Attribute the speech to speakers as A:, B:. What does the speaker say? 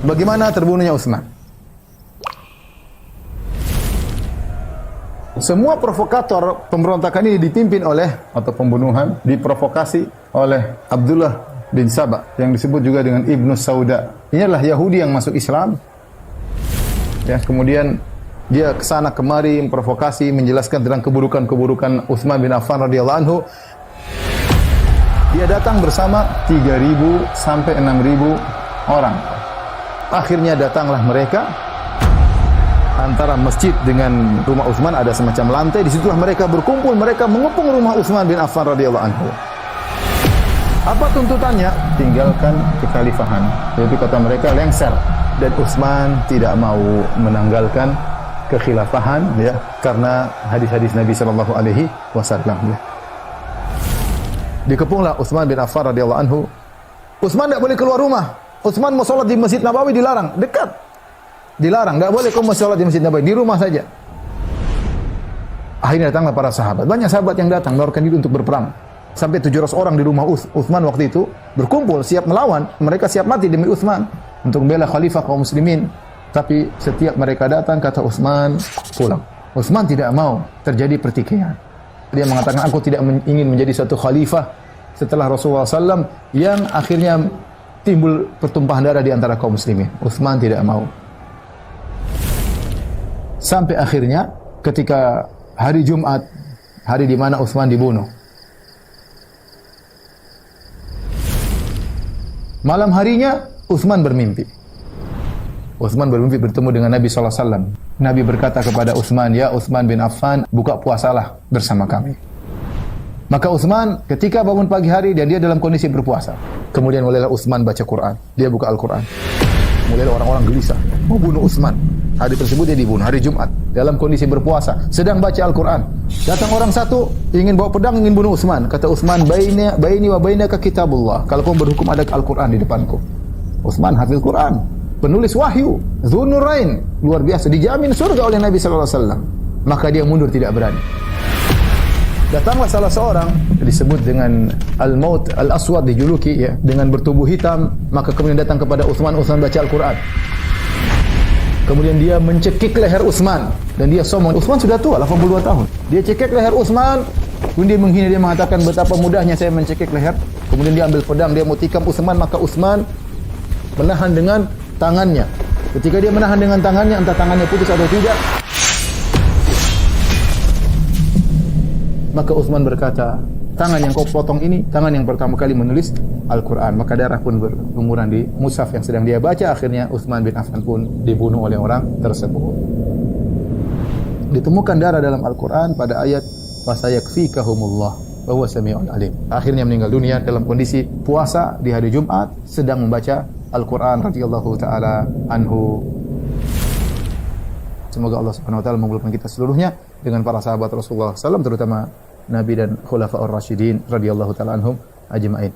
A: Bagaimana terbunuhnya Utsman? Semua provokator pemberontakan ini dipimpin oleh, atau pembunuhan diprovokasi oleh Abdullah bin Saba yang disebut juga dengan Ibnu Sauda. Ini adalah Yahudi yang masuk Islam. Ya, kemudian dia kesana kemari memprovokasi, menjelaskan tentang keburukan-keburukan Utsman bin Affan radhiyallahu anhu. Dia datang bersama 3.000 sampai 6.000 orang. Akhirnya datanglah mereka. Antara masjid dengan rumah Utsman ada semacam lantai. Disitulah mereka berkumpul. Mereka mengepung rumah Utsman bin Affan radhiyallahu anhu. Apa tuntutannya? Tinggalkan kekhalifahan. Yaitu kata mereka lengser. Dan Utsman tidak mau menanggalkan kekhilafahan, ya, karena hadis-hadis Nabi sallallahu alaihi wasallam. Ya. Dikepunglah Utsman bin Affan radhiyallahu anhu. Utsman tidak boleh keluar rumah. Utsman mau sholat di Masjid Nabawi dilarang, dekat. Dilarang, tidak boleh kamu sholat di Masjid Nabawi, di rumah saja. Akhirnya datanglah para sahabat. Banyak sahabat yang datang menawarkan diri untuk berperang. Sampai 700 orang di rumah Utsman waktu itu berkumpul siap melawan. Mereka siap mati demi Utsman untuk membela khalifah kaum muslimin. Tapi setiap mereka datang kata Utsman pulang. Utsman tidak mau terjadi pertikaian. Dia mengatakan aku tidak ingin menjadi suatu khalifah setelah Rasulullah SAW yang akhirnya timbul pertumpahan darah di antara kaum muslimin. Utsman tidak mau. Sampai akhirnya ketika hari Jumat, hari di mana Utsman dibunuh. Malam harinya Utsman bermimpi. Utsman bermimpi bertemu dengan Nabi SAW. Nabi berkata kepada Utsman, ya Utsman bin Affan, buka puasalah bersama kami. Maka Utsman ketika bangun pagi hari dan dia dalam kondisi berpuasa. Kemudian mulailah Utsman baca Quran. Dia buka Al-Quran. Mulailah orang-orang gelisah mau bunuh Utsman. Hari tersebut dia dibunuh, hari Jumat. Dalam kondisi berpuasa, sedang baca Al-Quran. Datang orang satu, ingin bawa pedang, ingin bunuh Utsman. Kata Utsman, baini wa bainaka kitabullah. Kalau kau berhukum ada Al-Quran di depanku. Utsman hafil Quran, penulis wahyu, Dzunurain, luar biasa, dijamin surga oleh Nabi SAW. Maka dia mundur, tidak berani. Datanglah salah seorang disebut dengan Al-Maut Al-Aswad, dijuluki ya, dengan bertubuh hitam. Maka kemudian datang kepada Utsman, Utsman baca Al-Quran. Kemudian dia mencekik leher Utsman dan dia sombong. Utsman sudah tua, 82 tahun. Dia cekik leher Utsman, kemudian dia menghina, dia mengatakan betapa mudahnya saya mencekik leher. Kemudian dia ambil pedang, dia mau tikam Utsman, maka Utsman menahan dengan tangannya. Ketika dia menahan dengan tangannya, entah tangannya putus atau tidak, maka Utsman berkata, tangan yang kau potong ini, tangan yang pertama kali menulis Al-Quran. Maka darah pun berlumuran di mushaf yang sedang dia baca. Akhirnya Utsman bin Affan pun dibunuh oleh orang tersebut. Ditemukan darah dalam Al-Quran pada ayat fasayakfikahumullah wa huwa samiul alim. Akhirnya meninggal dunia dalam kondisi puasa di hari Jumat, sedang membaca Al-Quran radhiyallahu taala anhu. Semoga Allah Subhanahu wa taala mengumpulkan kita seluruhnya dengan para sahabat Rasulullah SAW, terutama Nabi dan Khulafaur Rasyidin radhiyallahu taala anhum ajma'in.